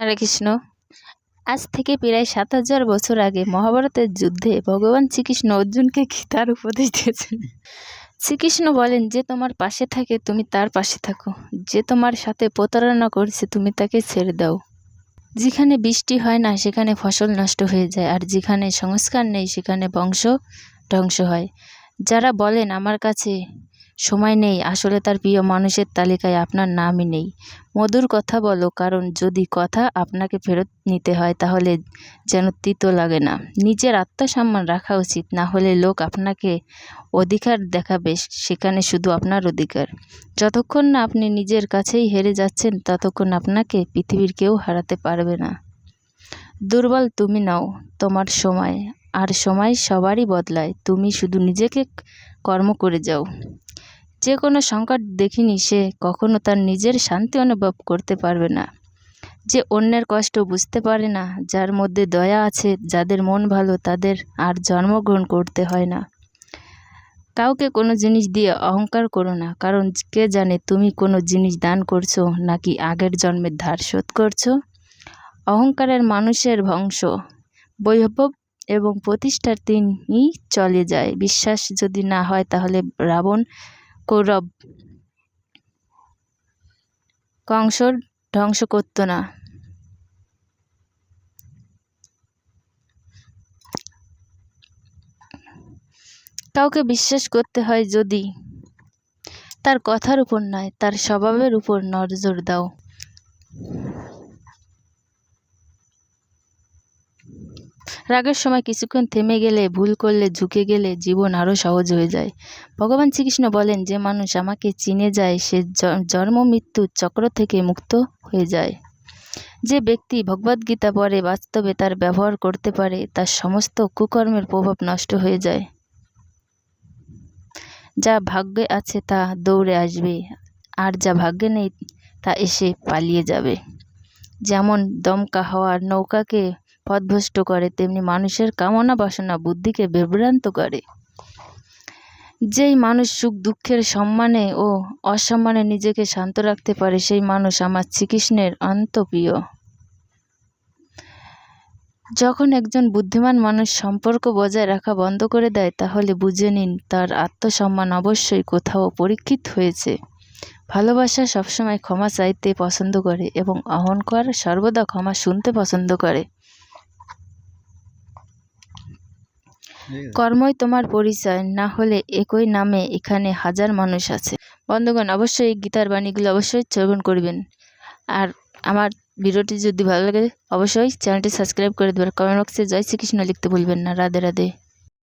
হরে কৃষ্ণ। আজ থেকে প্রায় ৭,০০০ বছর আগে মহাভারতের যুদ্ধে ভগবান শ্রীকৃষ্ণ অর্জুনকে গীতার উপদেশ দিয়েছেন। শ্রীকৃষ্ণ বলেন, যে তোমার পাশে থাকে তুমি তার পাশে থাকো, যে তোমার সাথে প্রতারণা করছে তুমি তাকে ছেড়ে দাও। যেখানে বৃষ্টি হয় না সেখানে ফসল নষ্ট হয়ে যায়, আর যেখানে সংস্কার নেই সেখানে বংশ ধ্বংস হয়। যারা বলেন আমার কাছে সময় নেই, আসলে তার প্রিয় মানুষের তালিকায় আপনার নামই নেই। মধুর কথা বলো, কারণ যদি কথা আপনাকে ফেরত নিতে হয় তাহলে যেন তিতো লাগে না। নিজের আত্মসম্মান রাখা উচিত, না হলে লোক আপনাকে অধিকার দেখাবে, সেখানে শুধু আপনার অধিকার। যতক্ষণ না আপনি নিজের কাছেই হেরে যাচ্ছেন ততক্ষণ আপনাকে পৃথিবীর কেউ হারাতে পারবে না। দুর্বল তুমি নাও, তোমার সময়, আর সময় সবারই বদলায়। তুমি শুধু নিজেকে কর্ম করে যাও। যে কোনো সংকট দেখিনি সে কখনো তার নিজের শান্তি অনুভব করতে পারবে না। যে অন্যের কষ্ট বুঝতে পারে না, যার মধ্যে দয়া আছে, যাদের মন ভালো, তাদের আর জন্মগ্রহণ করতে হয় না। কাউকে কোনো জিনিস দিয়ে অহংকার করো না, কারণ কে জানে তুমি কোনো জিনিস দান করছো নাকি আগের জন্মের ধার শোধ করছো। অহংকারের মানুষের বংশ, বৈভব এবং প্রতিষ্ঠার তিনি চলে যায়। বিশ্বাস যদি না হয় তাহলে রাবণ কৌরব কংস ধ্বংস করত না। কাউকে বিশ্বাস করতে হয় যদি তার কথার উপর নয়, তার স্বভাবের উপর নজর দাও। রাগের সময় কিছুক্ষণ থেমে গেলে, ভুল করলে ঝুঁকে গেলে জীবন আরও সহজ হয়ে যায়। ভগবান শ্রীকৃষ্ণ বলেন, যে মানুষ আমাকে চিনে যায় সে জন্ম মৃত্যুর চক্র থেকে মুক্ত হয়ে যায়। যে ব্যক্তি ভগবদ্গীতা পড়ে বাস্তবে তার ব্যবহার করতে পারে, তার সমস্ত কুকর্মের প্রভাব নষ্ট হয়ে যায়। যা ভাগ্যে আছে তা দৌড়ে আসবে, আর যা ভাগ্যে নেই তা এসে পালিয়ে যাবে। যেমন দমকা হাওয়ার নৌকাকে পথভ্রষ্ট করে, তেমনি মানুষের কামনা বাসনা বুদ্ধিকে বিভ্রান্ত করে। যেই মানুষ সুখ দুঃখের সম্মানে ও অসম্মানে নিজেকে শান্ত রাখতে পারে, সেই মানুষ আমার শ্রীকৃষ্ণের অন্তপ্রিয়। যখন একজন বুদ্ধিমান মানুষ সম্পর্ক বজায় রাখা বন্ধ করে দেয়, তাহলে বুঝে নিন তার আত্মসম্মান অবশ্যই কোথাও পরীক্ষিত হয়েছে। ভালোবাসা সবসময় ক্ষমা চাইতে পছন্দ করে এবং অহংকার সর্বদা ক্ষমা শুনতে পছন্দ করে। কর্মই তোমার পরিচয়, না হলে একই নামে এখানে হাজার মানুষ আছে। বন্ধুগণ, অবশ্যই এই গীতার বাণীগুলো অবশ্যই শ্রবণ করবেন। আর আমার ভিডিওটি যদি ভালো লাগে অবশ্যই চ্যানেলটি সাবস্ক্রাইব করে দেবেন। কমেন্ট বক্সে জয় শ্রীকৃষ্ণ লিখতে ভুলবেন না। রাধে রাধে।